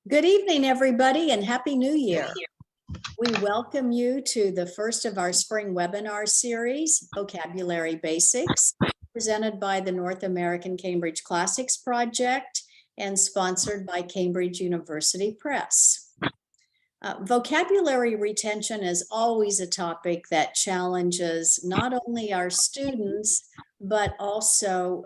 Good evening, everybody, and Happy New Year. We welcome you to the first of our spring webinar series, Vocabulary Basics, presented by the North American Cambridge Classics Project and sponsored by Cambridge University Press. Vocabulary retention is always a topic that challenges not only our students, but also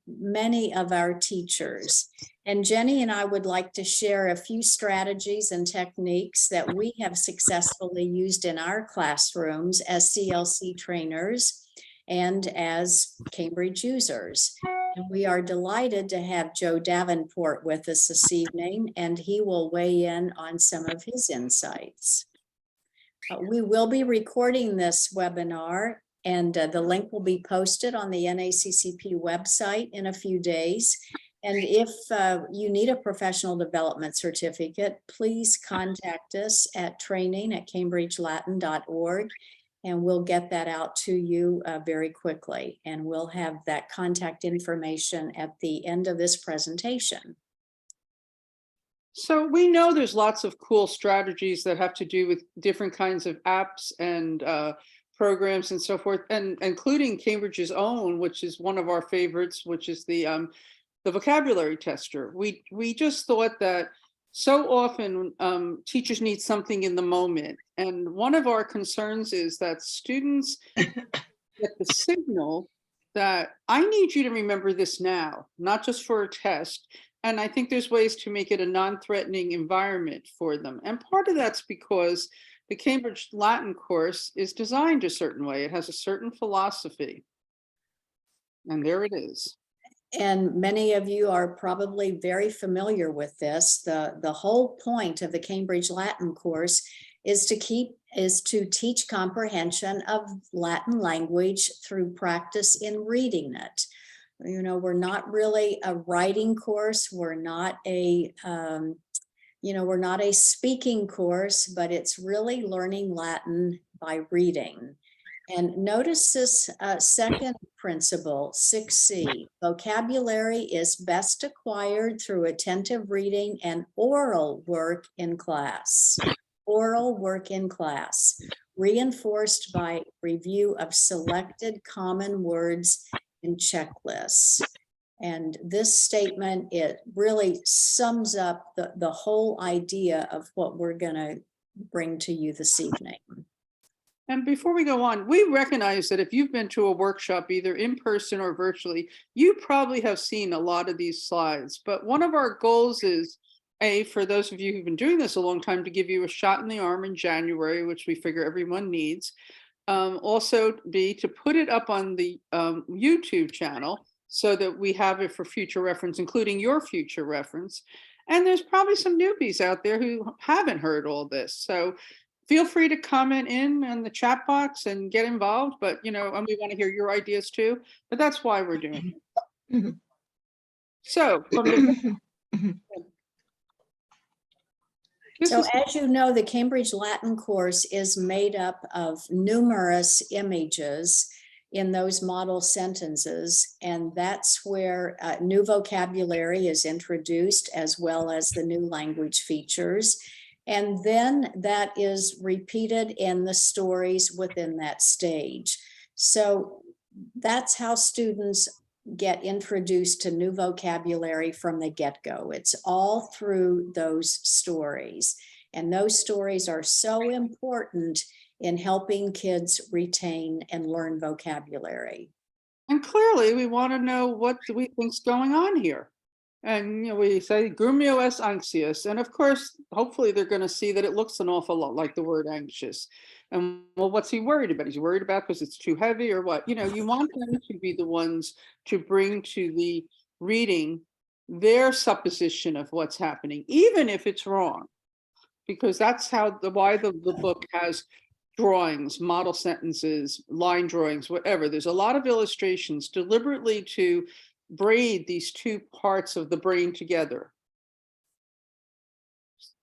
many of our teachers. And Jenny and I would like to share a few strategies and techniques that we have successfully used in our classrooms as CLC trainers and as Cambridge users. And we are delighted to have Joe Davenport with us this evening, and he will weigh in on some of his insights. We will be recording this webinar, and the link will be posted on the NACCP website in a few days. And if you need a professional development certificate, please contact us at training@cambridgelatin.org. And we'll get that out to you very quickly. And we'll have that contact information at the end of this presentation. So we know there's lots of cool strategies that have to do with different kinds of apps and programs and so forth, and including Cambridge's own, which is one of our favorites, which is the vocabulary tester. We just thought that so often teachers need something in the moment. And one of our concerns is that students get the signal that I need you to remember this now, not just for a test. And I think there's ways to make it a non-threatening environment for them. And part of that's because the Cambridge Latin course is designed a certain way. It has a certain philosophy. And there it is. And many of you are probably very familiar with this. The whole point of the Cambridge Latin course is to teach comprehension of Latin language through practice in reading it. You know, we're not really a writing course. We're not a we're not a speaking course, but it's really learning Latin by reading. And notice this second principle, 6C, vocabulary is best acquired through attentive reading and oral work in class. Oral work in class, reinforced by review of selected common words and checklists. And this statement, it really sums up the whole idea of what we're going to bring to you this evening. And before we go on, we recognize that if you've been to a workshop, either in person or virtually, you probably have seen a lot of these slides. But one of our goals is, for those of you who've been doing this a long time, to give you a shot in the arm in January, which we figure everyone needs. Also, B, to put it up on the YouTube channel so that we have it for future reference, including your future reference. And there's probably some newbies out there who haven't heard all this. So feel free to comment in the chat box and get involved, but and we want to hear your ideas too, but that's why we're doing it. So, as you know, the Cambridge Latin course is made up of numerous images in those model sentences, and that's where new vocabulary is introduced, as well as the new language features. And then that is repeated in the stories within that stage. So that's how students get introduced to new vocabulary from the get-go. It's all through those stories. And those stories are so important in helping kids retain and learn vocabulary. And clearly we want to know what do we think's going on here. And we say grumio es anxious, and of course, hopefully they're going to see that it looks an awful lot like the word anxious. And well, what's he worried about? Is he worried about because it's too heavy or what? You want them to be the ones to bring to the reading their supposition of what's happening, even if it's wrong, because that's why the book has drawings, model sentences, line drawings, whatever. There's a lot of illustrations deliberately to braid these two parts of the brain together.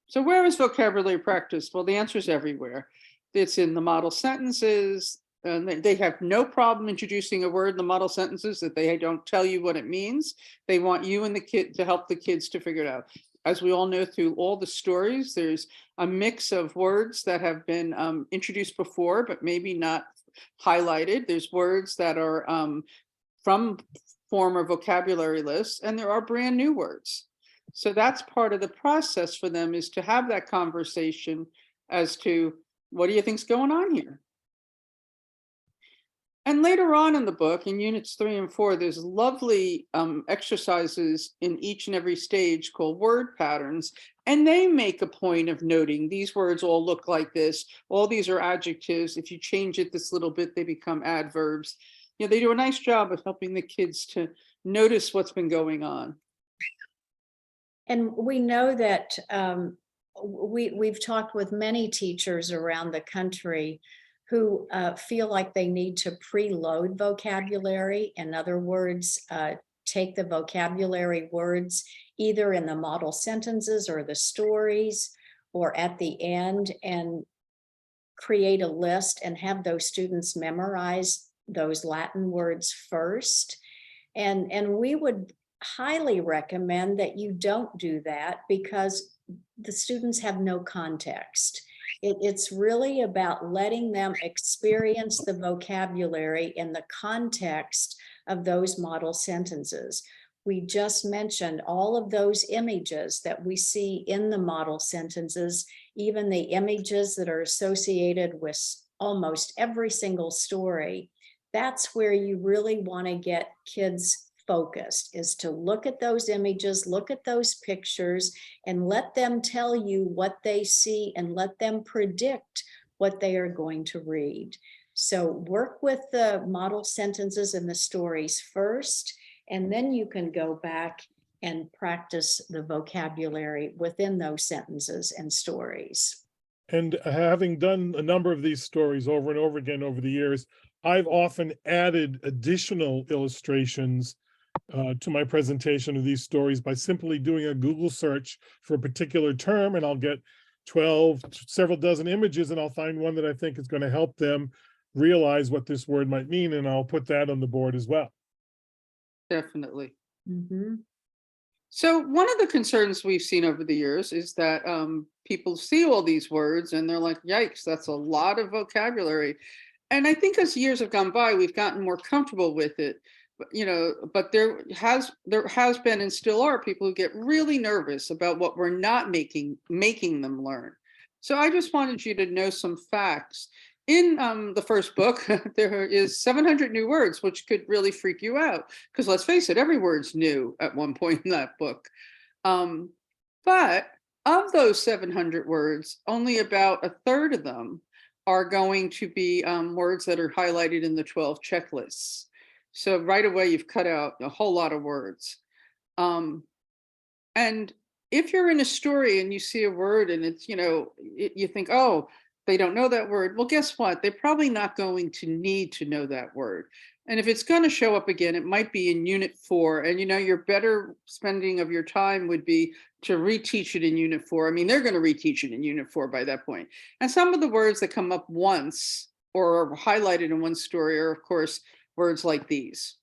So where is vocabulary practiced? Well, the answer is everywhere. It's in the model sentences, and they have no problem introducing a word in the model sentences that they don't tell you what it means. They want you and the kid to help the kids to figure it out. as we all know through all the stories, there's a mix of words that have been introduced before, but maybe not highlighted. There's words that are from former vocabulary lists, and there are brand new words. So that's part of the process for them, is to have that conversation as to what do you think's going on here? And later on in the book, in units 3 and 4, there's lovely exercises in each and every stage called word patterns. And they make a point of noting these words all look like this. All these are adjectives. If you change it this little bit, they become adverbs. You know, they do a nice job of helping the kids to notice what's been going on. And we know that we've talked with many teachers around the country who feel like they need to preload vocabulary. In other words, take the vocabulary words either in the model sentences or the stories or at the end and create a list and have those students memorize those Latin words first. And we would highly recommend that you don't do that because the students have no context. It's really about letting them experience the vocabulary in the context of those model sentences. We just mentioned all of those images that we see in the model sentences, even the images that are associated with almost every single story. That's where you really want to get kids focused, is to look at those images, look at those pictures, and let them tell you what they see and let them predict what they are going to read. So work with the model sentences and the stories first, and then you can go back and practice the vocabulary within those sentences and stories. And having done a number of these stories over and over again over the years, I've often added additional illustrations to my presentation of these stories by simply doing a Google search for a particular term, and I'll get 12, several dozen images, and I'll find one that I think is going to help them realize what this word might mean, and I'll put that on the board as well. Definitely. Mm-hmm. So one of the concerns we've seen over the years is that people see all these words and they're like, yikes, that's a lot of vocabulary. And I think as years have gone by, we've gotten more comfortable with it. You know, but there has been and still are people who get really nervous about what we're not making them learn. So I just wanted you to know some facts. In the first book, there is 700 new words, which could really freak you out, because let's face it, every word's new at one point in that book. But of those 700 words, only about a third of them are going to be words that are highlighted in the 12 checklists. So right away, you've cut out a whole lot of words. And if you're in a story and you see a word and it's, you know, you think, oh, they don't know that word. Well, guess what? They're probably not going to need to know that word. And if it's going to show up again, it might be in unit 4. And, you know, your better spending of your time would be to reteach it in unit 4. I mean, they're going to reteach it in unit 4 by that point. And some of the words that come up once or are highlighted in one story are, of course, words like these.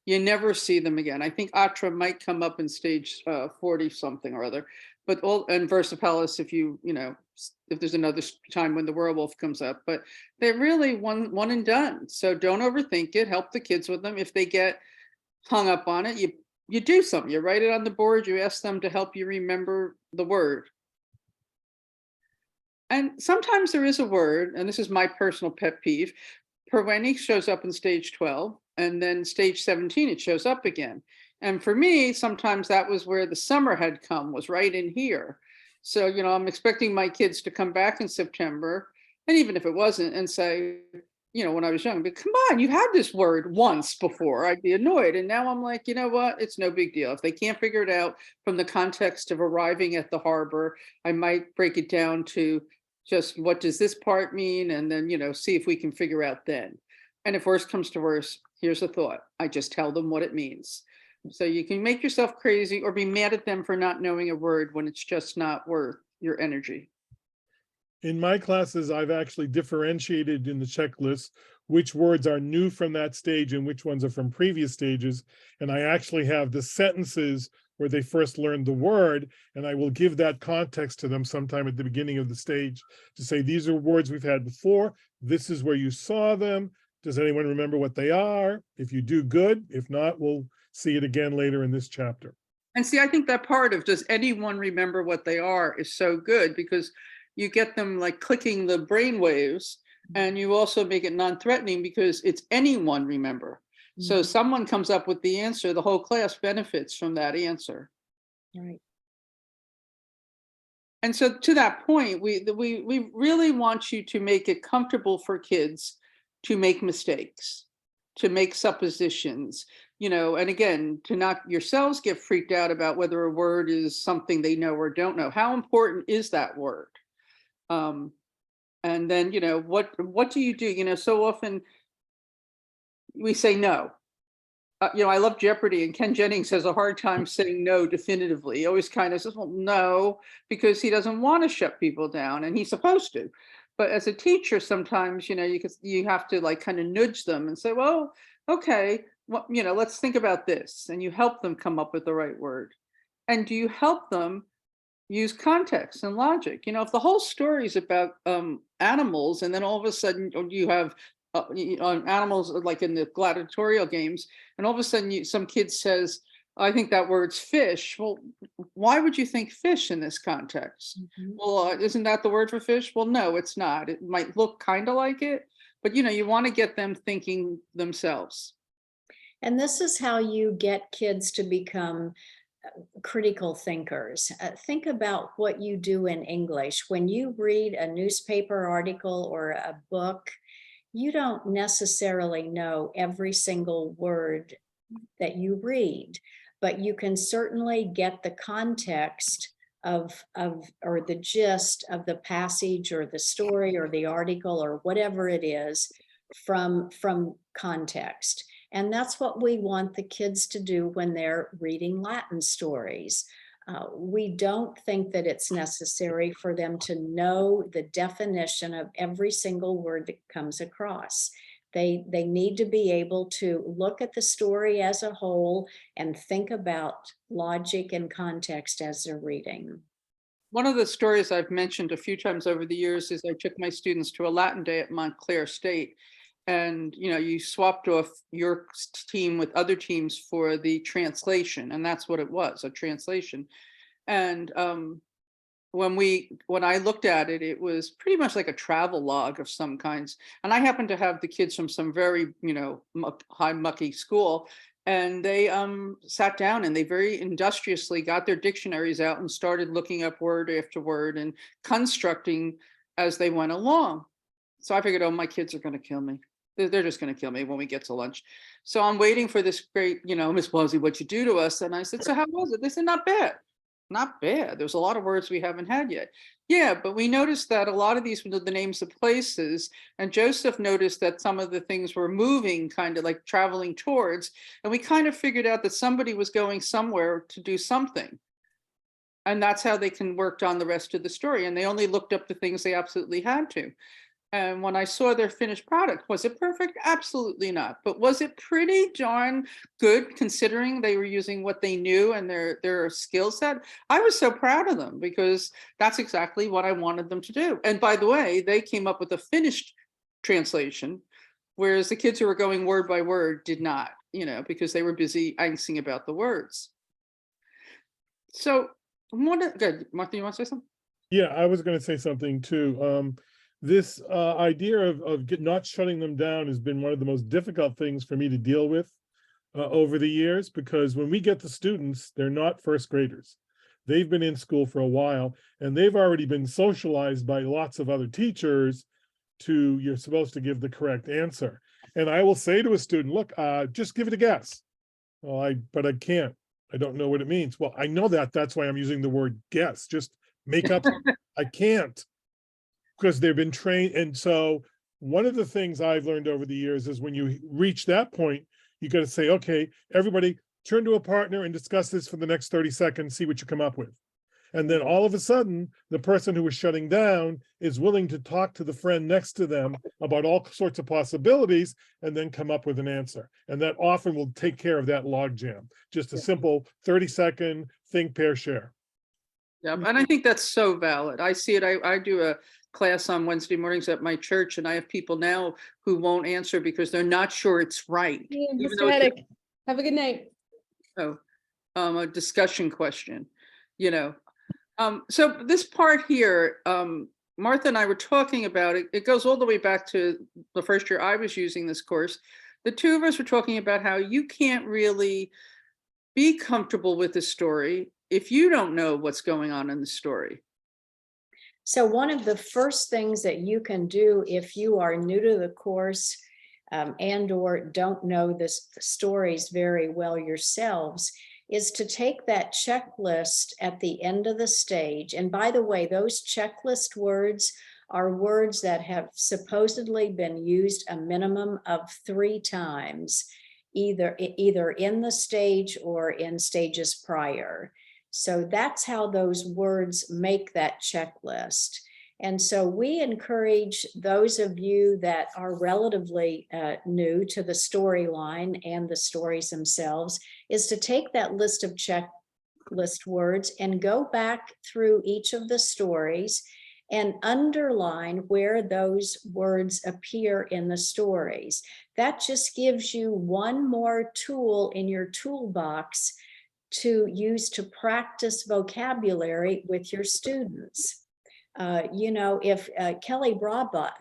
You never see them again. I think atra might come up in stage 40 something or other, but all, and versipellis if there's another time when the werewolf comes up, but they're really one and done. So don't overthink it. Help the kids with them. If they get hung up on it, you do something. You write it on the board. You ask them to help you remember the word. And sometimes there is a word, and this is my personal pet peeve. Perweni shows up in stage 12, and then stage 17, it shows up again. And for me, sometimes that was where the summer had come, was right in here. So, you know, I'm expecting my kids to come back in September, and even if it wasn't, and say, you know, when I was young, but come on, you had this word once before, I'd be annoyed. And now I'm like, you know what, it's no big deal. If they can't figure it out from the context of arriving at the harbor, I might break it down to just what does this part mean? And then, you know, see if we can figure out then. And if worse comes to worse, here's a thought. I just tell them what it means. So you can make yourself crazy or be mad at them for not knowing a word when it's just not worth your energy. In my classes, I've actually differentiated in the checklist which words are new from that stage and which ones are from previous stages. And I actually have the sentences where they first learned the word. And I will give that context to them sometime at the beginning of the stage to say, these are words we've had before. This is where you saw them. Does anyone remember what they are? If you do, good. If not, we'll see it again later in this chapter. And see, I think that part of does anyone remember what they are is so good, because you get them like clicking the brain waves, and you also make it non-threatening because it's anyone remember. So someone comes up with the answer, the whole class benefits from that answer. Right. And so to that point, we really want you to make it comfortable for kids to make mistakes, to make suppositions, you know, and again, to not yourselves get freaked out about whether a word is something they know or don't know. How important is that word? And then, you know, what do you do? You know, so often we say no. You know, I love Jeopardy, and Ken Jennings has a hard time saying no definitively. He always kind of says, well, no, because he doesn't want to shut people down, and he's supposed to. But as a teacher, sometimes, you know, you have to like kind of nudge them and say, well, okay, well, you know, let's think about this. And you help them come up with the right word. And do you help them use context and logic? You know, if the whole story is about animals, and then all of a sudden you have animals like in the gladiatorial games, and all of a sudden some kid says, I think that word's fish. Well, why would you think fish in this context? Well, isn't that the word for fish? Well, no, it's not. It might look kind of like it, but you know, you want to get them thinking themselves. And this is how you get kids to become critical thinkers. Think about what you do in English. When you read a newspaper article or a book, you don't necessarily know every single word that you read, but you can certainly get the context of or the gist of the passage or the story or the article or whatever it is from context. And that's what we want the kids to do when they're reading Latin stories. We don't think that it's necessary for them to know the definition of every single word that comes across. They need to be able to look at the story as a whole and think about logic and context as they're reading. One of the stories I've mentioned a few times over the years is I took my students to a Latin day at Montclair State. And, you know, you swapped off your team with other teams for the translation. And that's what it was, a translation. And when I looked at it, it was pretty much like a travel log of some kinds. And I happened to have the kids from some very, you know, high mucky school. And they sat down and they very industriously got their dictionaries out and started looking up word after word and constructing as they went along. So I figured, oh, my kids are going to kill me. They're just going to kill me when we get to lunch. So I'm waiting for this great, you know, Miss Blasi, what you do to us? And I said, so how was it? They said, not bad. Not bad. There's a lot of words we haven't had yet. Yeah, but we noticed that a lot of these were the names of places. And Joseph noticed that some of the things were moving, kind of like traveling towards. And we kind of figured out that somebody was going somewhere to do something. And that's how they worked on the rest of the story. And they only looked up the things they absolutely had to. And when I saw their finished product, was it perfect? Absolutely not. But was it pretty darn good considering they were using what they knew and their skill set? I was so proud of them because that's exactly what I wanted them to do. And by the way, they came up with a finished translation, whereas the kids who were going word by word did not, you know, because they were busy angsting about the words. So, good. Martha, you want to say something? Yeah, I was going to say something too. This idea of not shutting them down has been one of the most difficult things for me to deal with over the years, because when we get the students, they're not first graders. They've been in school for a while and they've already been socialized by lots of other teachers to, you're supposed to give the correct answer. And I will say to a student, look, just give it a guess. Well, but I can't. I don't know what it means. Well, I know that. That's why I'm using the word guess. Just make up. I can't. Because they've been trained. And so one of the things I've learned over the years is when you reach that point, you got to say, okay, everybody turn to a partner and discuss this for the next 30 seconds, see what you come up with. And then all of a sudden, the person who was shutting down is willing to talk to the friend next to them about all sorts of possibilities and then come up with an answer. And that often will take care of that logjam. Just a simple 30-second think, pair, share. Yep, and I think that's so valid. I see it. I do a class on Wednesday mornings at my church, and I have people now who won't answer because they're not sure it's right. Yeah, Even Mr. though it's Haddock, have a good night. a discussion question, you know. So this part here, Martha and I were talking about it. It goes all the way back to the first year I was using this course. The two of us were talking about how you can't really be comfortable with the story if you don't know what's going on in the story. So one of the first things that you can do if you are new to the course and or don't know the stories very well yourselves is to take that checklist at the end of the stage. And by the way, those checklist words are words that have supposedly been used a minimum of 3 times, either in the stage or in stages prior. So that's how those words make that checklist. And so we encourage those of you that are relatively new to the storyline and the stories themselves is to take that list of checklist words and go back through each of the stories and underline where those words appear in the stories. That just gives you one more tool in your toolbox to use to practice vocabulary with your students. You know, if Kelly Brawayrant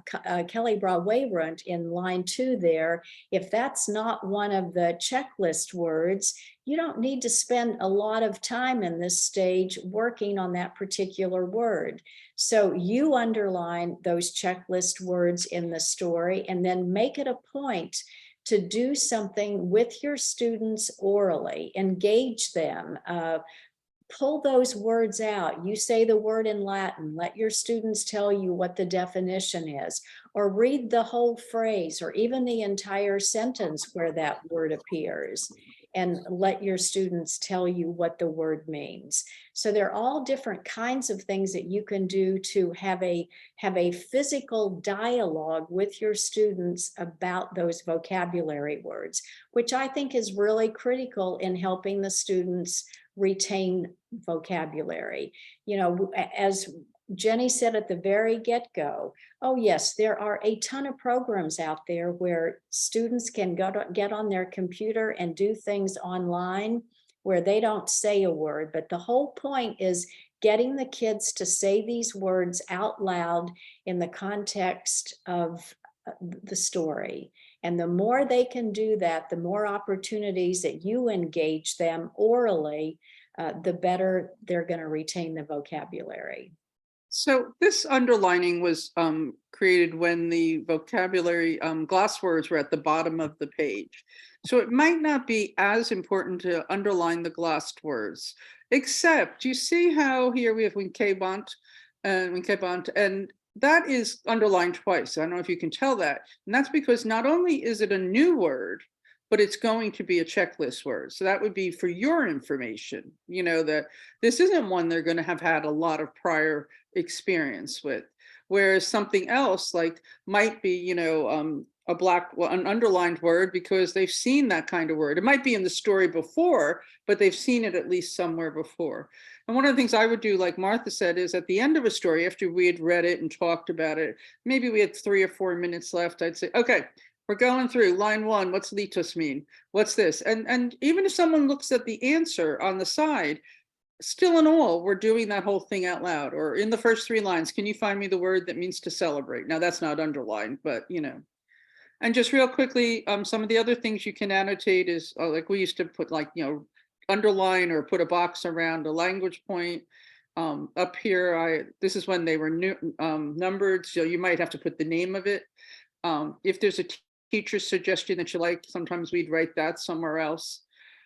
in line 2 there, if that's not one of the checklist words, you don't need to spend a lot of time in this stage working on that particular word. So you underline those checklist words in the story and then make it a point to do something with your students orally, engage them, pull those words out. You say the word in Latin, let your students tell you what the definition is, or read the whole phrase or even the entire sentence where that word appears, and let your students tell you what the word means. So they're all different kinds of things that you can do to have a physical dialogue with your students about those vocabulary words, which I think is really critical in helping the students retain vocabulary. You know, as Jenny said at the very get-go, oh yes, there are a ton of programs out there where students can get on their computer and do things online where they don't say a word, but the whole point is getting the kids to say these words out loud in the context of the story. And the more they can do that, the more opportunities that you engage them orally, the better they're going to retain the vocabulary. So this underlining was created when the vocabulary gloss words were at the bottom of the page. So it might not be as important to underline the glossed words, except you see how here we have Winkebont and that is underlined twice. I don't know if you can tell that. And that's because not only is it a new word, but it's going to be a checklist word. So that would be for your information, you know, that this isn't one they're going to have had a lot of prior experience with. Whereas something else like might be, you know, an underlined word because they've seen that kind of word. It might be in the story before, but they've seen it at least somewhere before. And one of the things I would do, like Martha said, is at the end of a story, after we had read it and talked about it, maybe we had 3 or 4 minutes left, I'd say, okay, we're going through line 1. What's litos mean? What's this? And even if someone looks at the answer on the side, still in all, we're doing that whole thing out loud. Or in the first 3 lines, can you find me the word that means to celebrate? Now that's not underlined, but you know. And just real quickly, some of the other things you can annotate is like we used to put like, you know, underline or put a box around a language point. Up here, this is when they were numbered, so you might have to put the name of it. If there's a teacher's suggestion that you like, sometimes we'd write that somewhere else.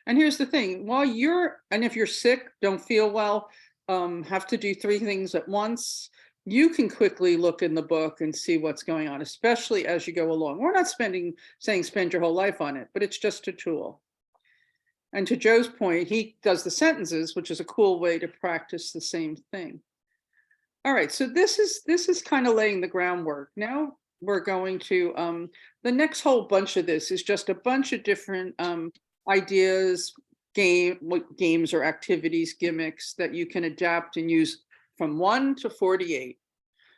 And here's the thing, if you're sick, don't feel well, have to do 3 things at once, you can quickly look in the book and see what's going on, especially as you go along. We're not saying spend your whole life on it, but it's just a tool. And to Joe's point, he does the sentences, which is a cool way to practice the same thing. All right, so this is kind of laying the groundwork. Now we're going to, the next whole bunch of this is just a bunch of different ideas, games or activities, gimmicks that you can adapt and use from 1 to 48.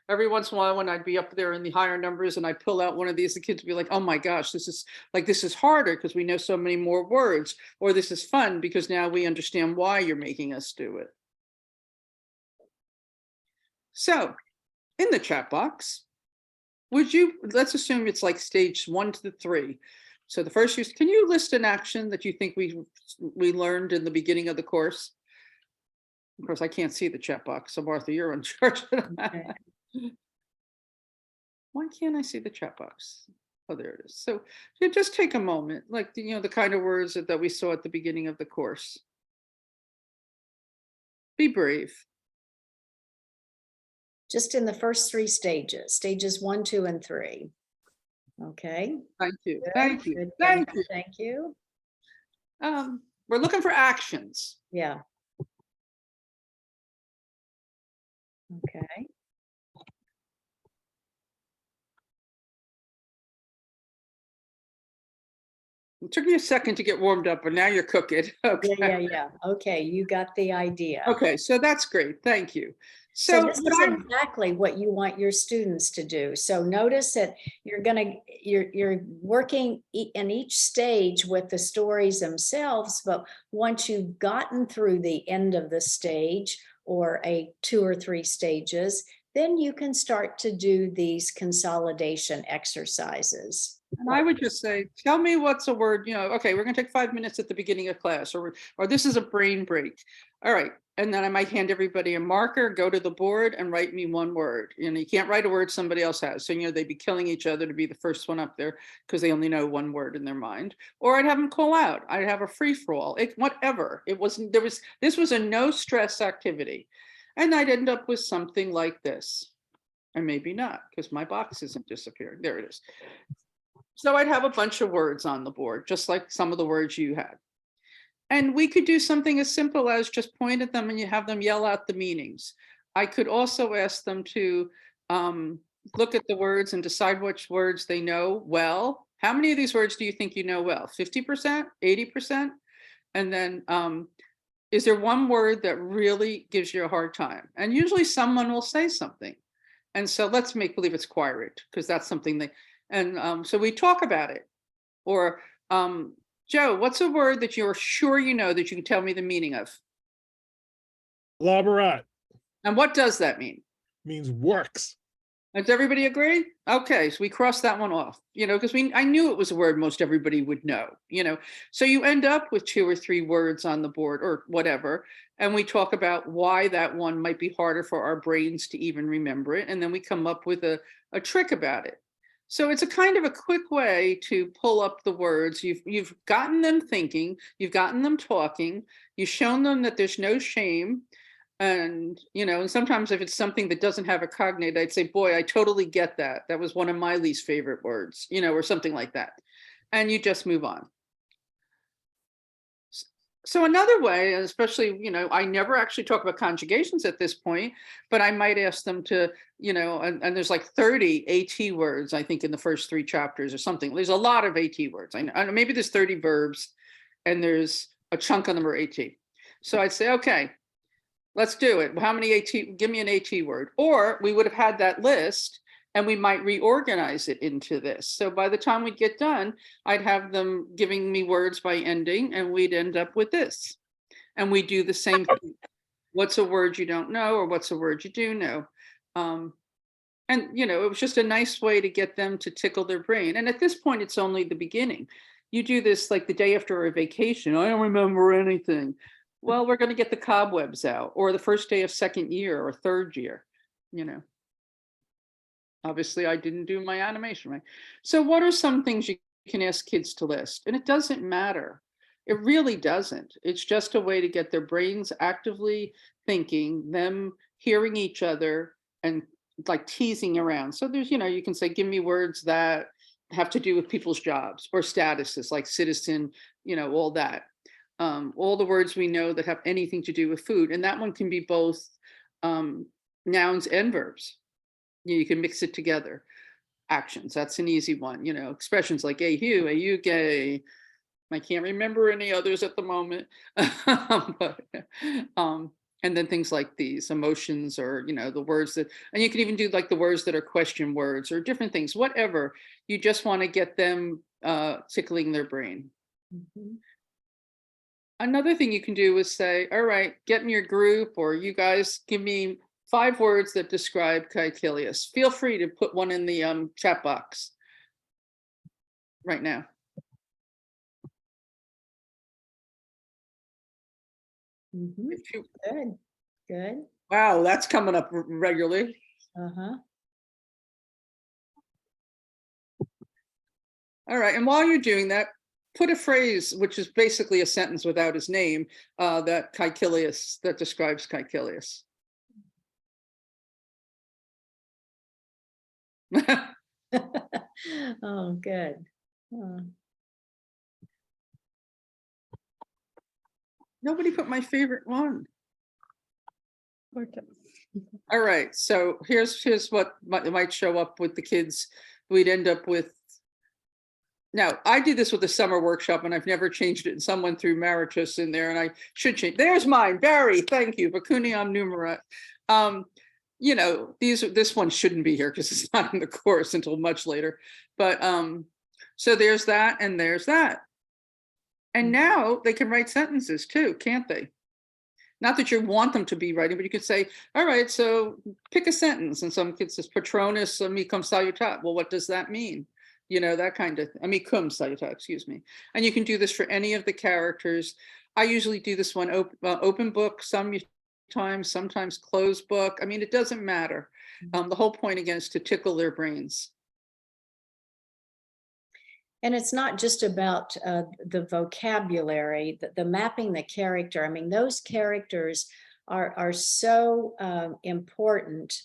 Every once in a while when I'd be up there in the higher numbers and I'd pull out one of these, the kids would be like, oh my gosh, this is harder because we know so many more words, or this is fun because now we understand why you're making us do it. So in the chat box, let's assume it's like stage 1 to 3. So the first can you list an action that you think we learned in the beginning of the course? Of course, I can't see the chat box. So Martha, you're in charge. Okay. Why can't I see the chat box? Oh, there it is. So just take a moment, like, the kind of words that we saw at the beginning of the course. Be brave. Just in the first 3 stages, stages 1, 2, and 3. Okay. Thank you. Good, Thank you. good, Thank you. Thank you. We're looking for actions. Yeah. Okay. It took me a second to get warmed up, but now you're cooking. Okay. Yeah. Okay, you got the idea. Okay, so that's great. Thank you. So this is exactly what you want your students to do. So notice that you're working in each stage with the stories themselves, but once you've gotten through the end of the stage or 2 or 3 stages, then you can start to do these consolidation exercises. And I would just say, tell me what's a word, okay, we're going to take 5 minutes at the beginning of class, or this is a brain break. All right. And then I might hand everybody a marker, go to the board and write me 1 word. You can't write a word somebody else has. So, they'd be killing each other to be the first one up there because they only know 1 word in their mind. Or I'd have them call out. I'd have a free for all, whatever. This was a no stress activity. And I'd end up with something like this. Or maybe not, because my box isn't disappearing. There it is. So I'd have a bunch of words on the board, just like some of the words you had. And we could do something as simple as just point at them and you have them yell out the meanings. I could also ask them to look at the words and decide which words they know well. How many of these words do you think you know well? 50%, 80%? And then is there one word that really gives you a hard time? And usually someone will say something. And so let's make believe it's quiet, because that's something so we talk about it. Or Joe, what's a word that you're sure you know that you can tell me the meaning of? Laborat. And what does that mean? Means works. Does everybody agree? Okay, so we crossed that one off, because I knew it was a word most everybody would know, So you end up with 2 or 3 words on the board or whatever, and we talk about why that one might be harder for our brains to even remember it, and then we come up with a trick about it. So it's a kind of a quick way to pull up the words. You've gotten them thinking, you've gotten them talking, you've shown them that there's no shame. And, and sometimes if it's something that doesn't have a cognate, I'd say, boy, I totally get that. That was one of my least favorite words, or something like that. And you just move on. So another way, especially, I never actually talk about conjugations at this point, but I might ask them to, and there's like 30 AT words, I think, in the first 3 chapters or something. There's a lot of AT words. I know maybe there's 30 verbs and there's a chunk of them are AT. So I'd say, okay, let's do it. How many AT? Give me an AT word. Or we would have had that list and we might reorganize it into this. So by the time we get done, I'd have them giving me words by ending and we'd end up with this. And we do the same thing. What's a word you don't know, or what's a word you do know? And, it was just a nice way to get them to tickle their brain. And at this point, it's only the beginning. You do this like the day after a vacation. I don't remember anything. Well, we're going to get the cobwebs out, or the first day of 2nd year or 3rd year, Obviously, I didn't do my animation right. So what are some things you can ask kids to list? And it doesn't matter. It really doesn't. It's just a way to get their brains actively thinking, them hearing each other and like teasing around. So there's, you can say, give me words that have to do with people's jobs or statuses, like citizen, all that. all the words we know that have anything to do with food. And that one can be both nouns and verbs. You can mix it together. Actions, that's an easy one. Expressions like a you gay. I can't remember any others at the moment. But, and then things like these emotions, or the words that, and you can even do like the words that are question words or different things, whatever. You just want to get them tickling their brain. Mhm. Another thing you can do is say, all right, get in your group, or you guys give me 5 words that describe caecilius. Feel free to put one in the chat box right now. Mhm. If you, Good, good. wow, that's coming up regularly. Uh-huh. All right, and while you're doing that, put a phrase, which is basically a sentence without his name, that describes caecilius. Oh, good. Oh. Nobody put my favorite one. Okay. All right, so here's what might show up with the kids. We'd end up with. Now, I did this with the summer workshop, and I've never changed it. And someone threw Maritus in there, and I should change. There's mine, Barry. Thank you, Pecuniam numerat. This one shouldn't be here because it's not in the course until much later. But so there's that, and there's that. And now they can write sentences too, can't they? Not that you want them to be writing, but you could say, all right, so pick a sentence. And some kids says, Patronus amicum salutat. Well, what does that mean? That kind of, amicum salutat, excuse me. And you can do this for any of the characters. I usually do this one open book, sometimes closed book. It doesn't matter. The whole point, again, is to tickle their brains. And it's not just about the vocabulary, the mapping the character. Those characters are so important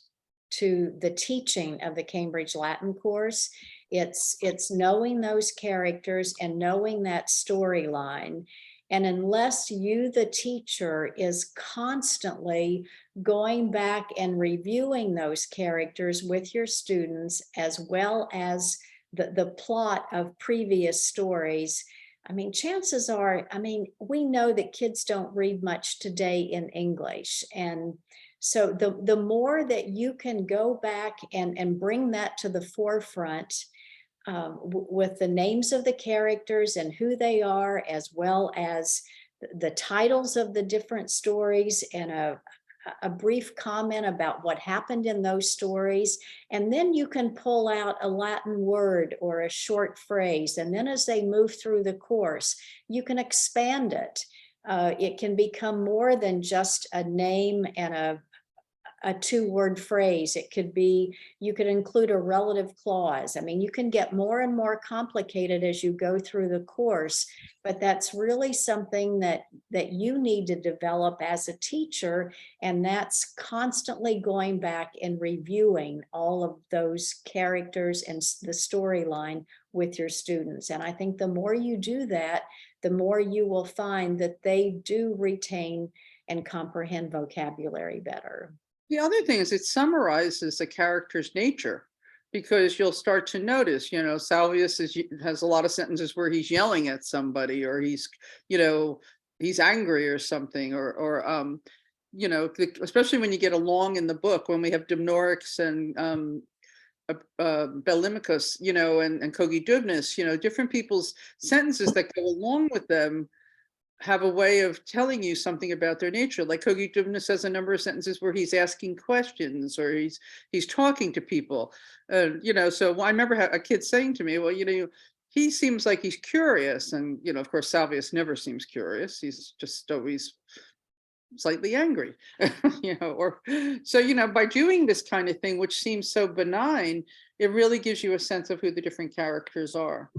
to the teaching of the Cambridge Latin course. It's knowing those characters and knowing that storyline. And unless you, the teacher, is constantly going back and reviewing those characters with your students, as well as the plot of previous stories, chances are, we know that kids don't read much today in English. And so the more that you can go back and bring that to the forefront, with the names of the characters and who they are, as well as the titles of the different stories, and a brief comment about what happened in those stories. And then you can pull out a Latin word or a short phrase. And then as they move through the course, you can expand it. It can become more than just a name and a 2-word phrase. It could be, you could include a relative clause. You can get more and more complicated as you go through the course, but that's really something that you need to develop as a teacher. And that's constantly going back and reviewing all of those characters and the storyline with your students. And I think the more you do that, the more you will find that they do retain and comprehend vocabulary better. The other thing is it summarizes the character's nature, because you'll start to notice, Salvius has a lot of sentences where he's yelling at somebody, or he's angry or something, or especially when you get along in the book, when we have Dimnorix and Bellimicus, and Cogidubnus, different people's sentences that go along with them have a way of telling you something about their nature. Like Cogidubnus has a number of sentences where he's asking questions, or he's talking to people. So I remember a kid saying to me, well, he seems like he's curious. And, of course, Salvius never seems curious. He's just always slightly angry, by doing this kind of thing, which seems so benign, it really gives you a sense of who the different characters are,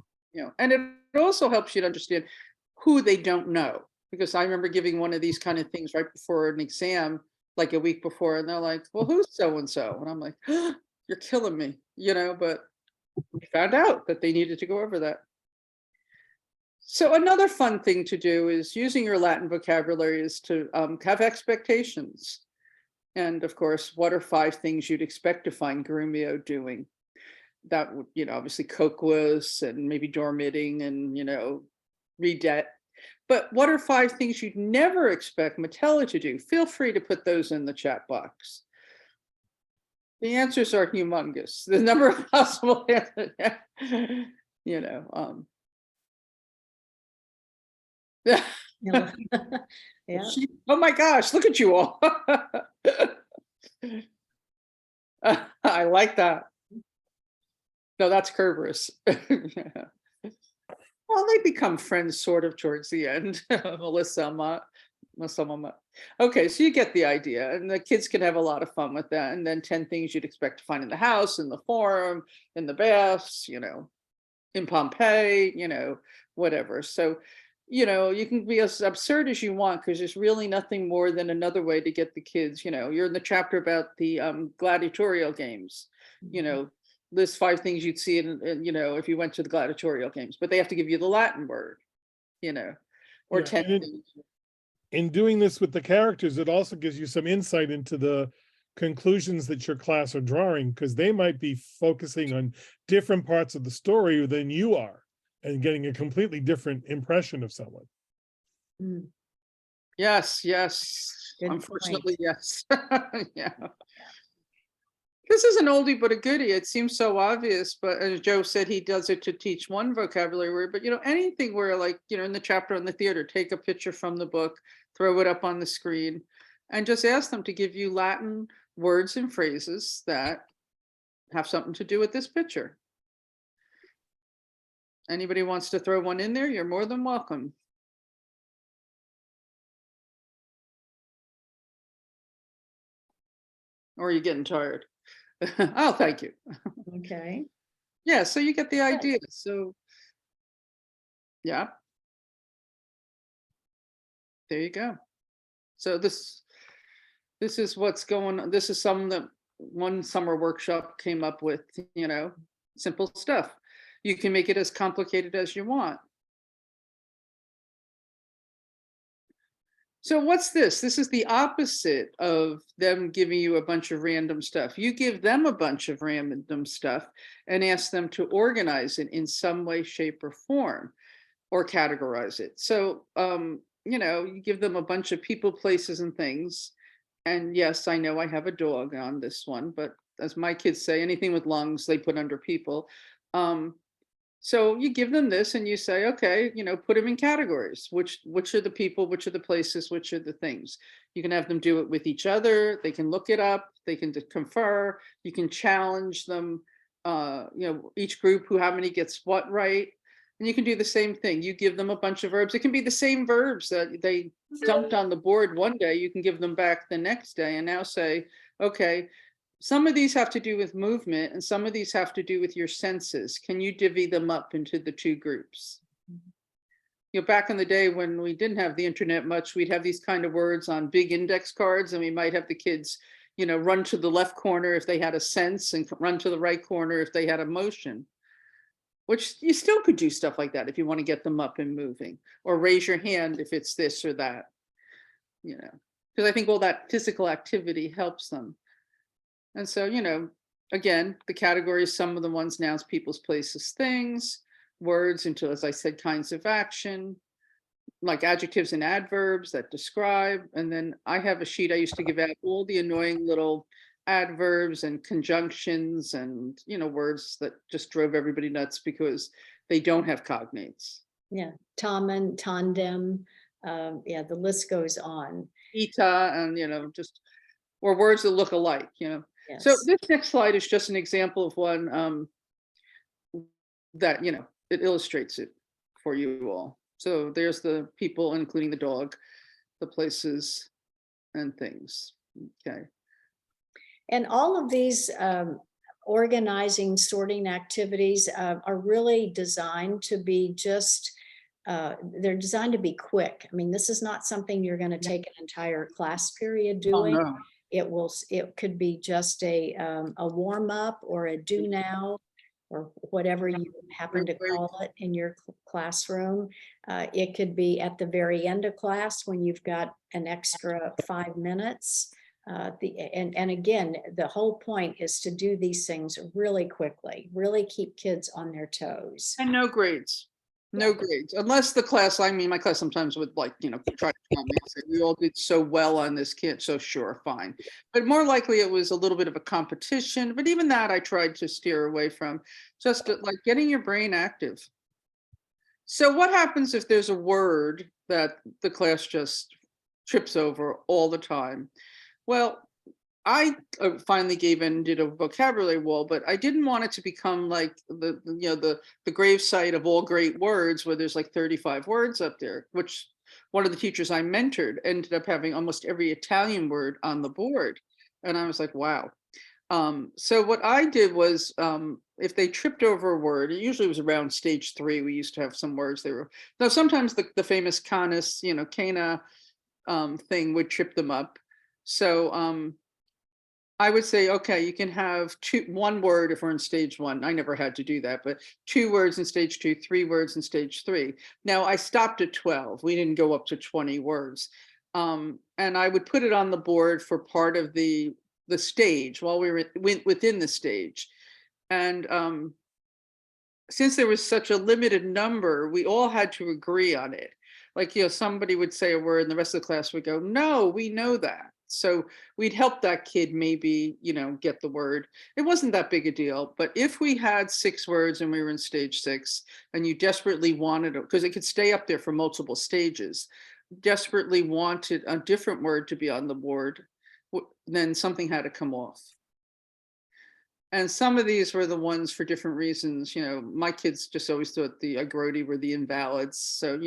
and it also helps you to understand who they don't know. Because I remember giving one of these kind of things right before an exam, like a week before, and they're like, well, who's so-and-so? And I'm like, oh, you're killing me, but we found out that they needed to go over that. So another fun thing to do is using your Latin vocabulary is to have expectations. And of course, what are 5 things you'd expect to find Grumio doing? That would, obviously coquus and maybe dormiting and, redet. But what are 5 things you'd never expect Matella to do? Feel free to put those in the chat box. The answers are humongous. The number of possible answers, Yeah. Oh my gosh, look at you all. I like that. No, that's Kerberos. Well, they become friends sort of towards the end. Melissa. Okay, so you get the idea, and the kids can have a lot of fun with that. And then 10 things you'd expect to find in the house, in the forum, in the baths, in Pompeii, whatever. So, you can be as absurd as you want, because there's really nothing more than another way to get the kids, you're in the chapter about the gladiatorial games, list 5 things you'd see in, if you went to the gladiatorial games, but they have to give you the Latin word, or Yeah, 10 and things. in doing this with the characters, it also gives you some insight into the conclusions that your class are drawing, because they might be focusing on different parts of the story than you are and getting a completely different impression of someone. Mm, Yes. Good Unfortunately, yes. Yeah. This is an oldie but a goodie. It seems so obvious, but as Joe said, he does it to teach one vocabulary word. But anything where, like, in the chapter on the theater, take a picture from the book, throw it up on the screen, and just ask them to give you Latin words and phrases that have something to do with this picture. Anybody wants to throw one in there, you're more than welcome. Or are you getting tired? Oh, thank you. Okay. Yeah, so you get the idea. So, yeah. There you go. So this is what's going on. This is something that one summer workshop came up with, simple stuff. You can make it as complicated as you want. So what's this? This is the opposite of them giving you a bunch of random stuff. You give them a bunch of random stuff and ask them to organize it in some way, shape, or form, or categorize it. So, you give them a bunch of people, places, and things. And yes, I know I have a dog on this one, but as my kids say, anything with lungs, they put under people. So you give them this and you say, okay, put them in categories. Which are the people, which are the places, which are the things. You can have them do it with each other. They can look it up. They can confer. You can challenge them. Each group, how many gets what right. And you can do the same thing. You give them a bunch of verbs. It can be the same verbs that they dumped on the board one day. You can give them back the next day and now say, okay, some of these have to do with movement and some of these have to do with your senses. Can you divvy them up into the 2 groups? Back in the day when we didn't have the internet much, we'd have these kind of words on big index cards, and we might have the kids, run to the left corner if they had a sense and run to the right corner if they had a motion. Which you still could do stuff like that if you want to get them up and moving, or raise your hand if it's this or that, because I think all that physical activity helps them. And so, again, the categories, some of the ones nouns, people's, places, things, words into, as I said, kinds of action, like adjectives and adverbs that describe. And then I have a sheet I used to give out all the annoying little adverbs and conjunctions and, words that just drove everybody nuts because they don't have cognates. Yeah, Tamen, tandem, the list goes on. Ita, and, just, or words that look alike, Yes. So this next slide is just an example of one that, it illustrates it for you all. So there's the people, including the dog, the places and things. Okay. And all of these organizing, sorting activities are really designed to be just, they're designed to be quick. I mean, this is not something you're going to take an entire class period doing. Oh, no. It could be just a warm up or a do now. or whatever you happen to Great. call it in your classroom. It could be at the very end of class when you've got an extra 5 minutes. And again, the whole point is to do these things really quickly, really keep kids on their toes. And no grades. No grades, unless the class, I mean, my class sometimes would like, try to tell me, say, we all did so well on this kid, so sure, fine. But more likely it was a little bit of a competition, but even that I tried to steer away from, just like getting your brain active. So what happens if there's a word that the class just trips over all the time? Well, I finally gave in and did a vocabulary wall, but I didn't want it to become like the gravesite of all great words, where there's like 35 words up there, which one of the teachers I mentored ended up having almost every Italian word on the board. And I was like, wow. So what I did was, if they tripped over a word, it usually was around stage 3. We used to have some words they were, now sometimes the famous canis, cana thing would trip them up. So I would say, okay, you can have one word if we're in stage 1. I never had to do that, but 2 words in stage 2, 3 words in stage 3. Now I stopped at 12. We didn't go up to 20 words. And I would put it on the board for part of the stage while we were within the stage. And since there was such a limited number, we all had to agree on it. Like, somebody would say a word and the rest of the class would go, no, we know that. So we'd help that kid maybe, get the word. It wasn't that big a deal. But if we had 6 words and we were in stage 6 and you desperately wanted it, because it could stay up there for multiple stages, desperately wanted a different word to be on the board, then something had to come off. And some of these were the ones for different reasons. My kids just always thought the agrodi were the invalids. So,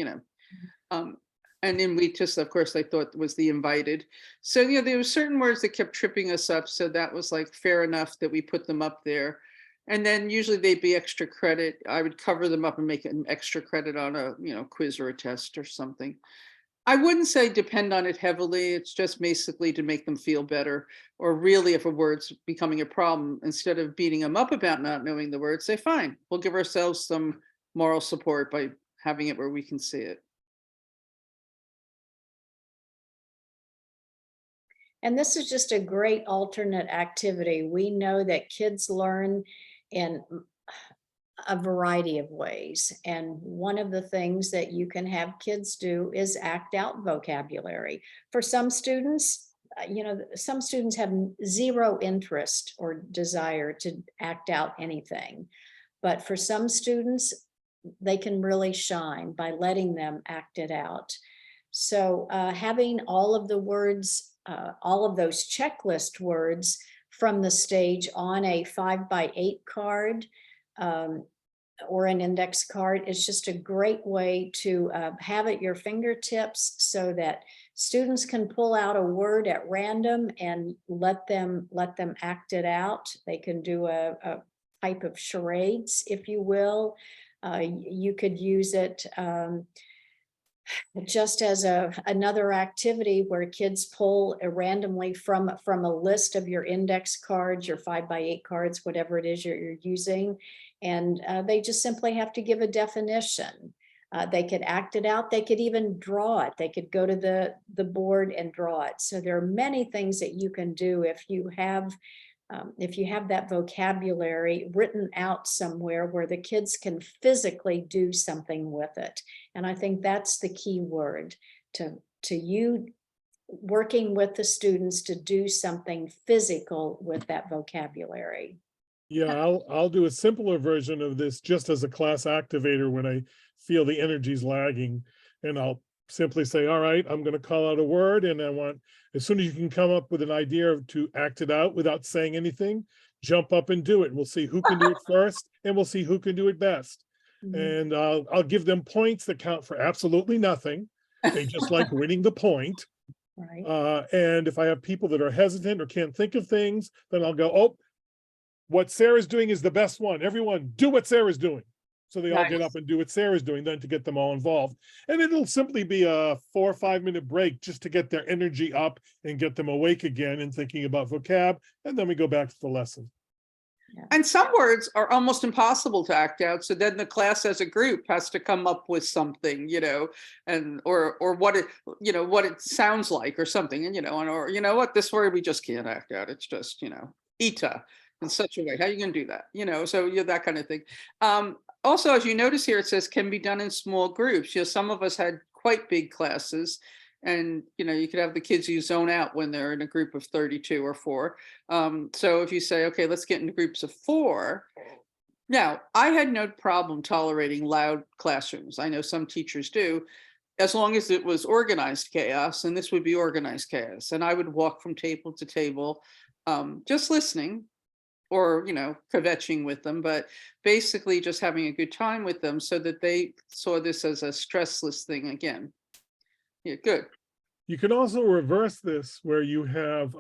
and then we just, of course, they thought was the invited. So, there were certain words that kept tripping us up. So that was like fair enough that we put them up there. And then usually they'd be extra credit. I would cover them up and make an extra credit on a, quiz or a test or something. I wouldn't say depend on it heavily. It's just basically to make them feel better, or really if a word's becoming a problem, instead of beating them up about not knowing the word, say, fine, we'll give ourselves some moral support by having it where we can see it. And this is just a great alternate activity. We know that kids learn in a variety of ways. And one of the things that you can have kids do is act out vocabulary. For some students, some students have zero interest or desire to act out anything. But for some students, they can really shine by letting them act it out. So having all of the words, all of those checklist words from the stage on a 5x8 card or an index card is just a great way to have at your fingertips, so that students can pull out a word at random and let them act it out. They can do a type of charades, if you will. You could use it just as another activity where kids pull randomly from a list of your index cards, your 5x8 cards, whatever it is you're using. And they just simply have to give a definition. They could act it out. They could even draw it. They could go to the board and draw it. So there are many things that you can do if you have that vocabulary written out somewhere where the kids can physically do something with it. And I think that's the key word to you working with the students to do something physical with that vocabulary. Yeah, I'll do a simpler version of this just as a class activator when I feel the energy's lagging. And I'll simply say, all right, I'm going to call out a word, and I want, as soon as you can come up with an idea to act it out without saying anything, jump up and do it. We'll see who can do it first, and we'll see who can do it best. And I'll give them points that count for absolutely nothing. They just like winning the point. Right. And if I have people that are hesitant or can't think of things, then I'll go, oh, what Sarah's doing is the best one. Everyone do what Sarah's doing. So they all get up and do what Sarah's doing, then to get them all involved. And it'll simply be a 4 or 5 minute break just to get their energy up and get them awake again and thinking about vocab. And then we go back to the lesson. And some words are almost impossible to act out. So then the class as a group has to come up with something, and or what it, what it sounds like or something. And, or what, this word we just can't act out. It's just, ita in such a way. How are you going to do that? So that kind of thing. Also, as you notice here, it says can be done in small groups. Some of us had quite big classes. And, you could have the kids who zone out when they're in a group of 32 or 4. So if you say, okay, let's get into groups of 4. Now, I had no problem tolerating loud classrooms. I know some teachers do, as long as it was organized chaos, and this would be organized chaos. And I would walk from table to table, just listening or, kvetching with them, but basically just having a good time with them so that they saw this as a stressless thing again. Yeah, good. You can also reverse this where you have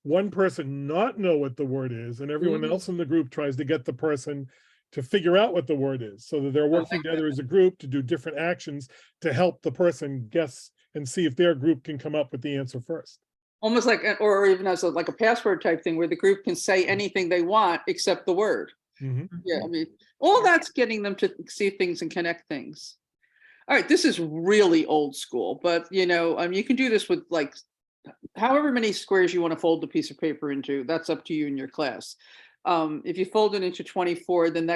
one person not know what the word is, and everyone else in the group tries to get the person to figure out what the word is, so that they're working together as a group to do different actions to help the person guess and see if their group can come up with the answer first. Almost like, or even as like a password type thing where the group can say anything they want except the word. Yeah, I mean, all that's getting them to see things and connect things. All right, this is really old school, but you can do this with like however many squares you want to fold the piece of paper into. That's up to you and your class. If you fold it into 24, then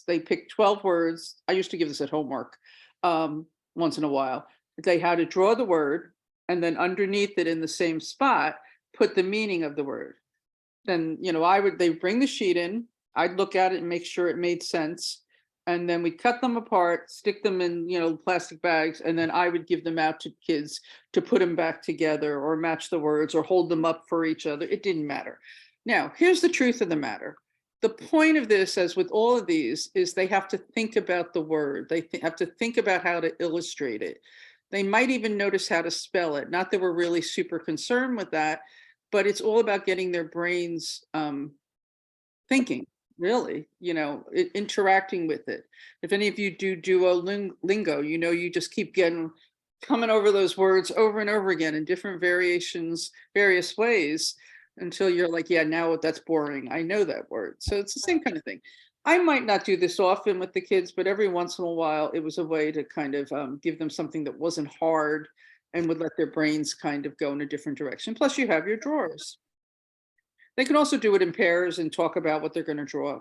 they pick 12 words. I used to give this at homework once in a while. They had to draw the word, and then underneath it in the same spot, put the meaning of the word. Then they bring the sheet in. I'd look at it and make sure it made sense. And then we cut them apart, stick them in, plastic bags, and then I would give them out to kids to put them back together or match the words or hold them up for each other. It didn't matter. Now, here's the truth of the matter. The point of this, as with all of these, is they have to think about the word. They have to think about how to illustrate it. They might even notice how to spell it. Not that we're really super concerned with that, but it's all about getting their brains thinking. Really, interacting with it. If any of you do Duolingo, you just keep coming over those words over and over again in different variations, various ways, until you're like, yeah, now that's boring. I know that word. So it's the same kind of thing. I might not do this often with the kids, but every once in a while, it was a way to kind of give them something that wasn't hard and would let their brains kind of go in a different direction. Plus, you have your drawers. They can also do it in pairs and talk about what they're going to draw.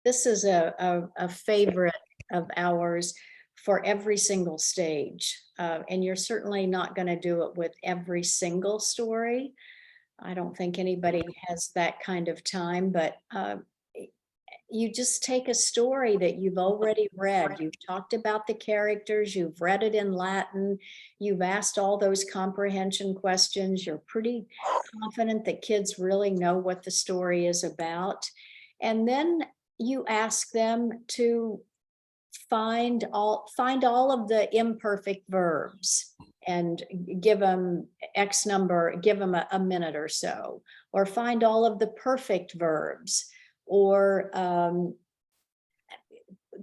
This is a favorite of ours for every single stage. And you're certainly not going to do it with every single story. I don't think anybody has that kind of time, but you just take a story that you've already read. You've talked about the characters, you've read it in Latin, you've asked all those comprehension questions. You're pretty confident that kids really know what the story is about. And then you ask them to find all of the imperfect verbs and give them X number, give them a minute or so, or find all of the perfect verbs, or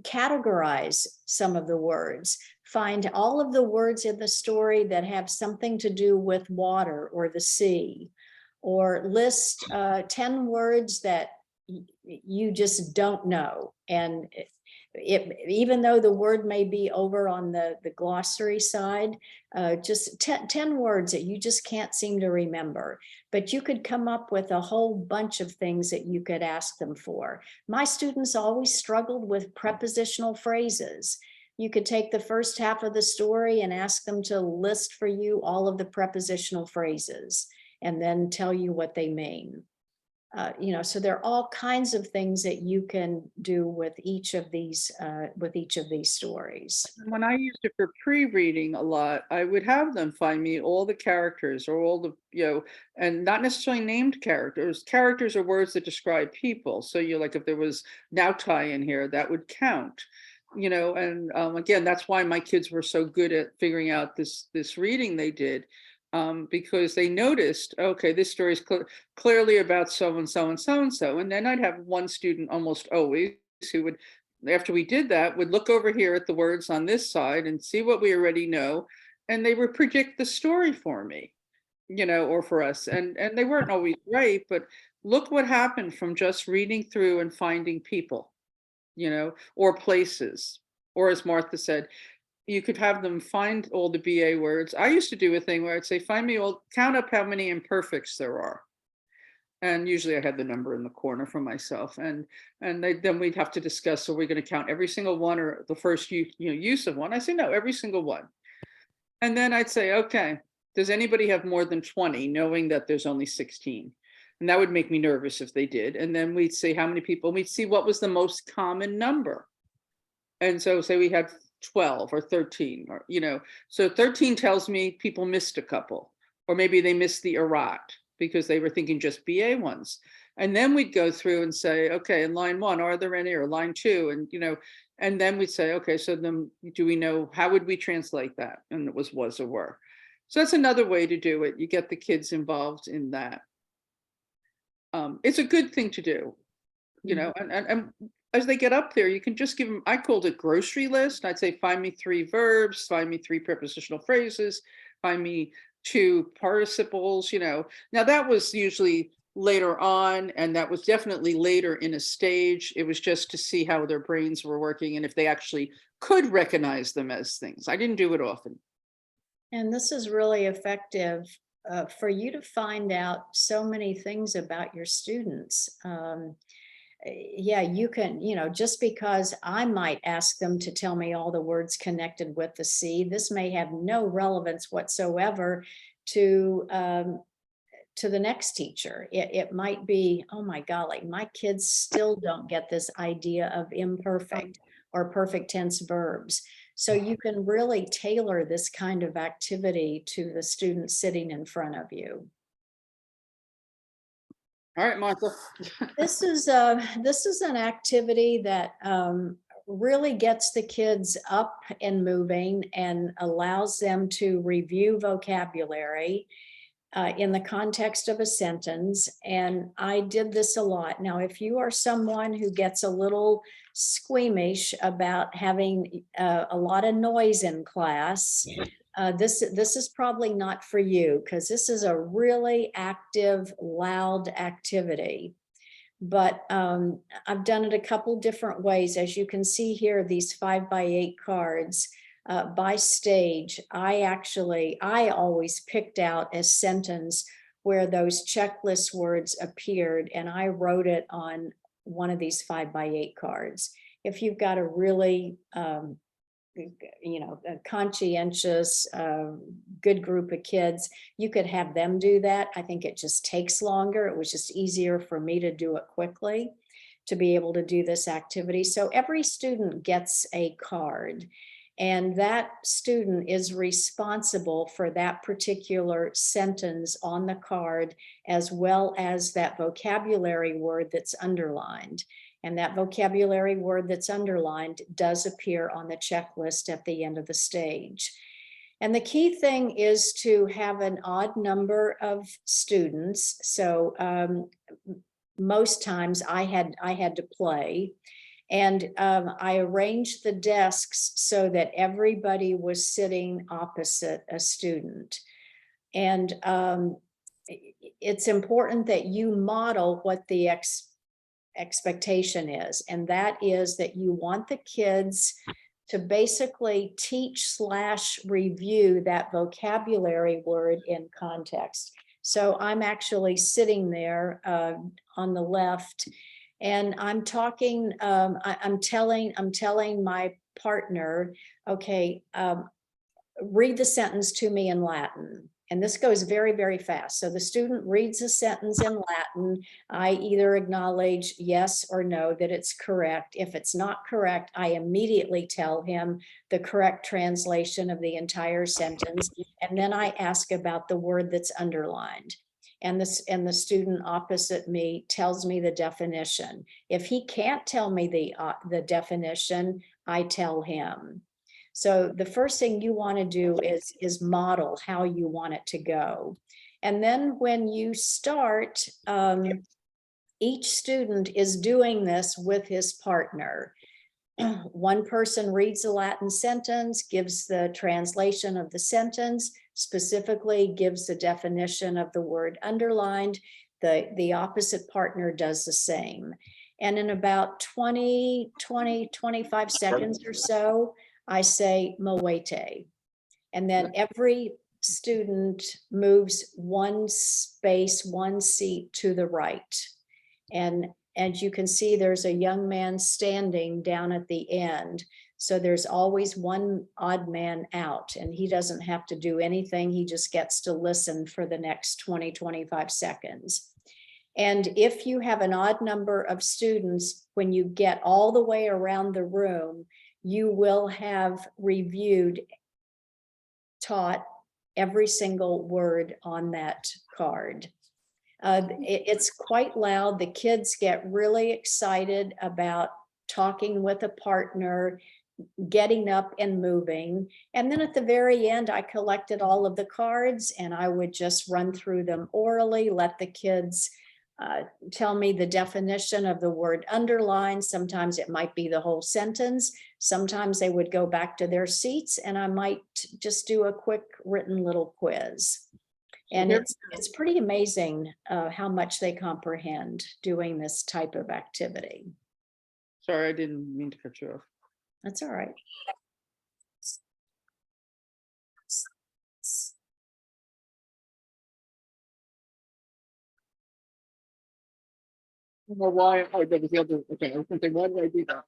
categorize some of the words. Find all of the words in the story that have something to do with water or the sea, or list 10 words that you just don't know. And even though the word may be over on the glossary side, just 10 words that you just can't seem to remember, but you could come up with a whole bunch of things that you could ask them for. My students always struggled with prepositional phrases. You could take the first half of the story and ask them to list for you all of the prepositional phrases and then tell you what they mean. So there are all kinds of things that you can do with each of these stories. When I used it for pre-reading a lot, I would have them find me all the characters or all the, and not necessarily named characters. Characters are words that describe people. So like if there was nautai in here, that would count. And again, that's why my kids were so good at figuring out this reading they did. Because they noticed, okay, this story is clearly about so-and-so and so-and-so. And then I'd have one student almost always who would, after we did that, would look over here at the words on this side and see what we already know. And they would predict the story for me. or for us. And they weren't always right, but look what happened from just reading through and finding people, or places. Or as Martha said, you could have them find all the BA words. I used to do a thing where I'd say, count up how many imperfects there are. And usually I had the number in the corner for myself. And then we'd have to discuss, so we're going to count every single one or the first use of one. I say, no, every single one. And then I'd say, okay, does anybody have more than 20, knowing that there's only 16? And that would make me nervous if they did. And then we'd say how many people, we'd see what was the most common number. And so say we had 12 or 13, or, so 13 tells me people missed a couple, or maybe they missed the erat because they were thinking just BA ones. And then we'd go through and say, okay, in line 1, are there any, or line 2? And, and then we'd say, okay, so then do we know, how would we translate that? And it was or were. So that's another way to do it. You get the kids involved in that. It's a good thing to do, and as they get up there, you can just give them, I called it grocery list. I'd say, find me 3 verbs, find me 3 prepositional phrases, find me 2 participles, Now that was usually later on, and that was definitely later in a stage. It was just to see how their brains were working and if they actually could recognize them as things. I didn't do it often. And this is really effective for you to find out so many things about your students. Yeah, you can, just because I might ask them to tell me all the words connected with the C, this may have no relevance whatsoever to the next teacher. It might be, oh my golly, my kids still don't get this idea of imperfect or perfect tense verbs. So you can really tailor this kind of activity to the student sitting in front of you. All right, Martha. This is an activity that really gets the kids up and moving and allows them to review vocabulary in the context of a sentence. And I did this a lot. Now, if you are someone who gets a little squeamish about having a lot of noise in class, this is probably not for you, because this is a really active, loud activity. But I've done it a couple different ways. As you can see here, these 5x8 cards. By stage, I always picked out a sentence where those checklist words appeared, and I wrote it on one of these 5x8 cards. If you've got a really, a conscientious, good group of kids, you could have them do that. I think it just takes longer. It was just easier for me to do it quickly, to be able to do this activity. So every student gets a card, and that student is responsible for that particular sentence on the card, as well as that vocabulary word that's underlined. And that vocabulary word that's underlined does appear on the checklist at the end of the stage. And the key thing is to have an odd number of students. So most times I had to play. And I arranged the desks so that everybody was sitting opposite a student. And it's important that you model what the expectation is. And that is that you want the kids to basically teach/review that vocabulary word in context. So I'm actually sitting there on the left, and I'm talking, I'm telling my partner, okay, read the sentence to me in Latin. And this goes very, very fast. So the student reads a sentence in Latin. I either acknowledge yes or no that it's correct. If it's not correct, I immediately tell him the correct translation of the entire sentence. And then I ask about the word that's underlined. And the student opposite me tells me the definition. If he can't tell me the definition, I tell him. So the first thing you want to do is model how you want it to go. And then when you start, each student is doing this with his partner. One person reads a Latin sentence, gives the translation of the sentence. specifically gives the definition of the word underlined. The opposite partner does the same. And in about 25 seconds or so, I say Mawete. And then every student moves one space, one seat to the right. And as you can see, there's a young man standing down at the end. So there's always one odd man out, and he doesn't have to do anything. He just gets to listen for the next 25 seconds. And if you have an odd number of students, when you get all the way around the room, you will have taught every single word on that card. It's quite loud. The kids get really excited about talking with a partner, getting up and moving. And then at the very end, I collected all of the cards and I would just run through them orally, let the kids tell me the definition of the word underline. Sometimes it might be the whole sentence. Sometimes they would go back to their seats and I might just do a quick written little quiz. And it's pretty amazing how much they comprehend doing this type of activity. Sorry, I didn't mean to cut you off. That's all right. I don't know why. Oh, that was the other. Okay, I was thinking, why did I do that?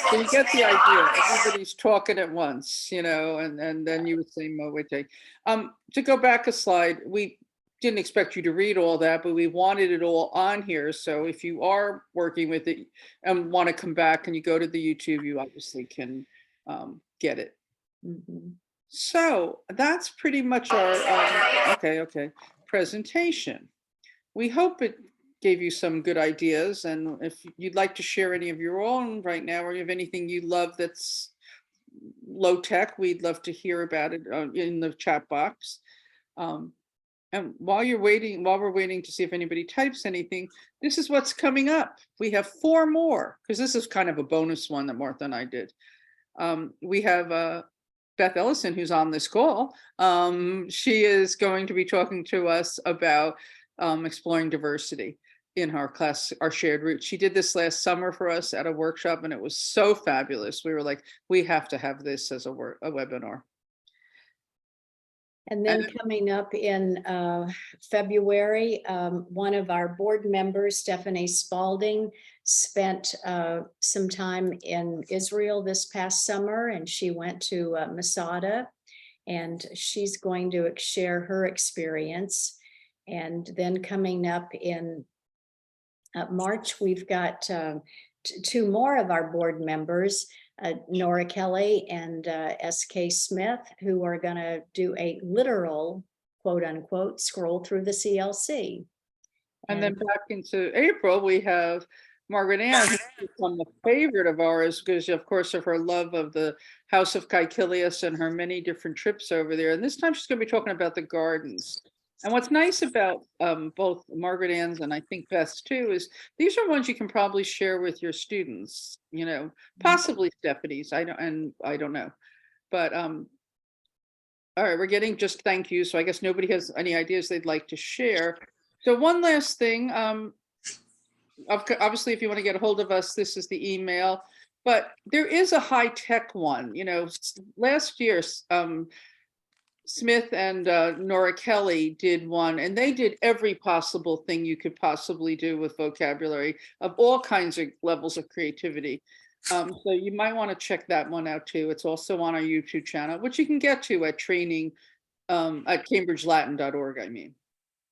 So you get the idea. Everybody's talking at once, you know, and then you would say Mawete. To go back a slide, we didn't expect you to read all that, but we wanted it all on here. So if you are working with it and want to come back and you go to the YouTube, you obviously can get it. Mm-hmm. So that's pretty much our presentation. We hope it gave you some good ideas, and if you'd like to share any of your own right now, or you have anything you love that's low tech, we'd love to hear about it in the chat box. And while we're waiting to see if anybody types anything, this is what's coming up. We have 4 more, because this is kind of a bonus one that Martha and I did. We have Beth Ellison, who's on this call. She is going to be talking to us about exploring diversity in our class, our shared roots. She did this last summer for us at a workshop, and it was so fabulous. We were like, we have to have this as a webinar. And then coming up in February, one of our board members, Stephanie Spalding, spent some time in Israel this past summer, and she went to Masada, and she's going to share her experience. And then coming up in March, we've got 2 more of our board members, Nora Kelly and SK Smith, who are going to do a literal, quote unquote, scroll through the CLC. And then back into April, we have Margaret Ann, who's become a favorite of ours because, of course, of her love of the House of Caecilius and her many different trips over there. And this time she's going to be talking about the gardens. And what's nice about both Margaret Ann's and I think Beth's too is these are ones you can probably share with your students, you know, possibly Stephanie's. I don't know. But all right, we're getting just thank you. So I guess nobody has any ideas they'd like to share. So one last thing, obviously, if you want to get a hold of us, this is the email. But there is a high-tech one. You know, last year, Smith and Nora Kelly did one, and they did every possible thing you could possibly do with vocabulary of all kinds of levels of creativity. So you might want to check that one out too. It's also on our YouTube channel, which you can get to at training at cambridgelatin.org, I mean.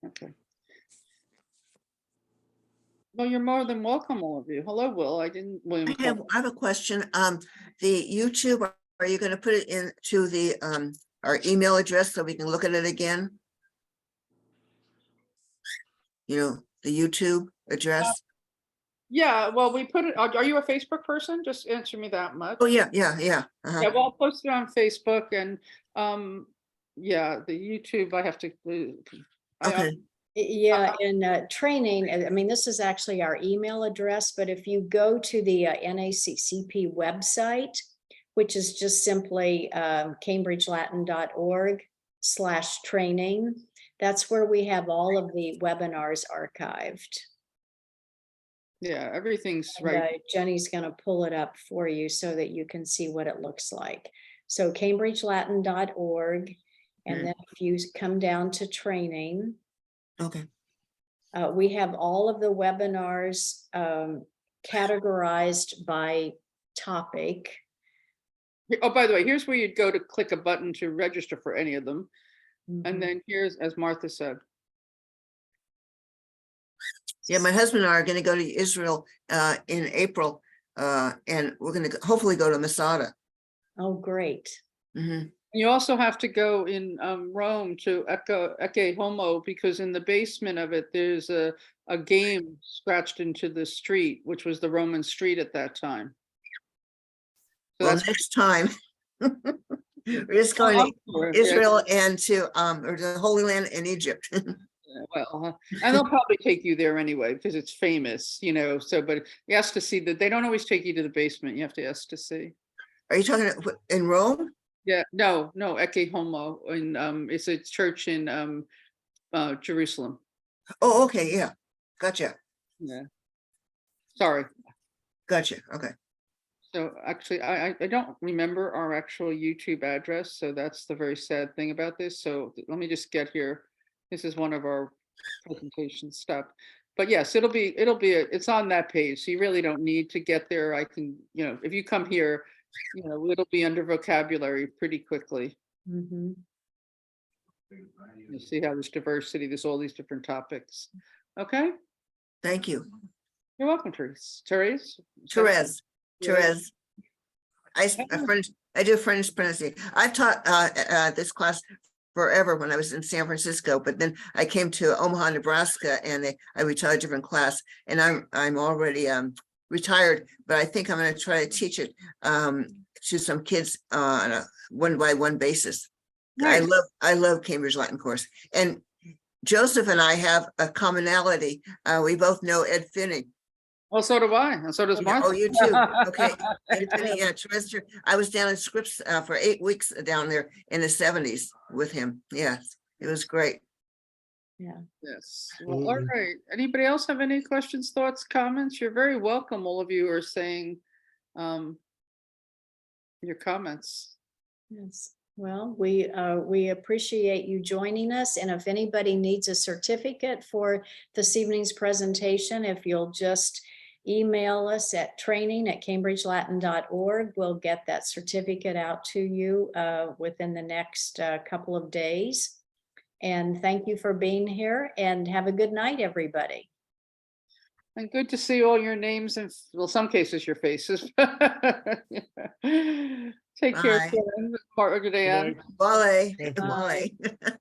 Okay. Well, you're more than welcome, all of you. Hello, Will. William. I have a question. The YouTube, are you going to put it into the our email address so we can look at it again? You know, the YouTube address. Yeah, well, we put it. Are you a Facebook person? Just answer me that much. Oh yeah. Yeah, well, I'll post it on Facebook, and yeah, the YouTube I have to. Okay. Yeah, and training, I mean, this is actually our email address, but if you go to the NACCP website, which is just simply cambridgelatin.org/training, that's where we have all of the webinars archived. Yeah, everything's And, right. Jenny's going to pull it up for you so that you can see what it looks like. So cambridgelatin.org, and then if you come down to training, Okay, we have all of the webinars categorized by topic. Oh, by the way, here's where you'd go to click a button to register for any of them. Mhm. And then here's, as Martha said, yeah, my husband and I are gonna go to Israel in April, and we're gonna hopefully go to Masada. Oh, great. Mhm. you also have to go in Rome to Ecce Homo, because in the basement of it, there's a game scratched into the street, which was the Roman street at that time. So Well, that's next time. We're just going Oh, to sure, yeah. Israel and to or the Holy Land in Egypt. Well, and they'll probably take you there anyway because it's famous, you know. So, but you ask to see that they don't always take you to the basement. You have to ask to see. Are you talking in Rome? Yeah, no, Ecce Homo, in it's a church in Jerusalem. Oh, okay, yeah, gotcha, Yeah. Sorry. gotcha. Okay, So actually, I don't remember our actual YouTube address, so that's the very sad thing about this. So let me just get here. This is one of our presentation stuff. But yes, it's on that page. So you really don't need to get there. I can, you know, if you come here, you know, it'll be under vocabulary pretty quickly. Mhm. You see how there's diversity, there's all these different topics. Okay, thank you, you're welcome, Therese. Therese? Therese. Therese. I do French pronunciation. I've taught this class forever when I was in San Francisco, but then I came to Omaha, Nebraska, and I taught a different class, and I'm already retired, but I think I'm going to try to teach it to some kids on a one-by-one basis. Nice. I love Cambridge Latin course, and Joseph and I have a commonality. We both know Ed Finney. Well, so do I, and so does Martha. Oh, you too. Okay. Ed Finney, yeah, Terrestrial. I was down in Scripps for 8 weeks down there in the 70s with him. Yes, it was great. Yeah. Yes. Well, all Absolutely. right. Anybody else have any questions, thoughts, comments? You're very welcome. All of you are saying your comments. Yes. Well, we appreciate you joining us. And if anybody needs a certificate for this evening's presentation, if you'll just email us at training@cambridgelatin.org, we'll get that certificate out to you within the next couple of days. And thank you for being here, and have a good night, everybody. And good to see all your names and, well, some cases your faces. Take care, Bye. Karen, Margaret Ann. Good night. Wale. Thank you. Wale.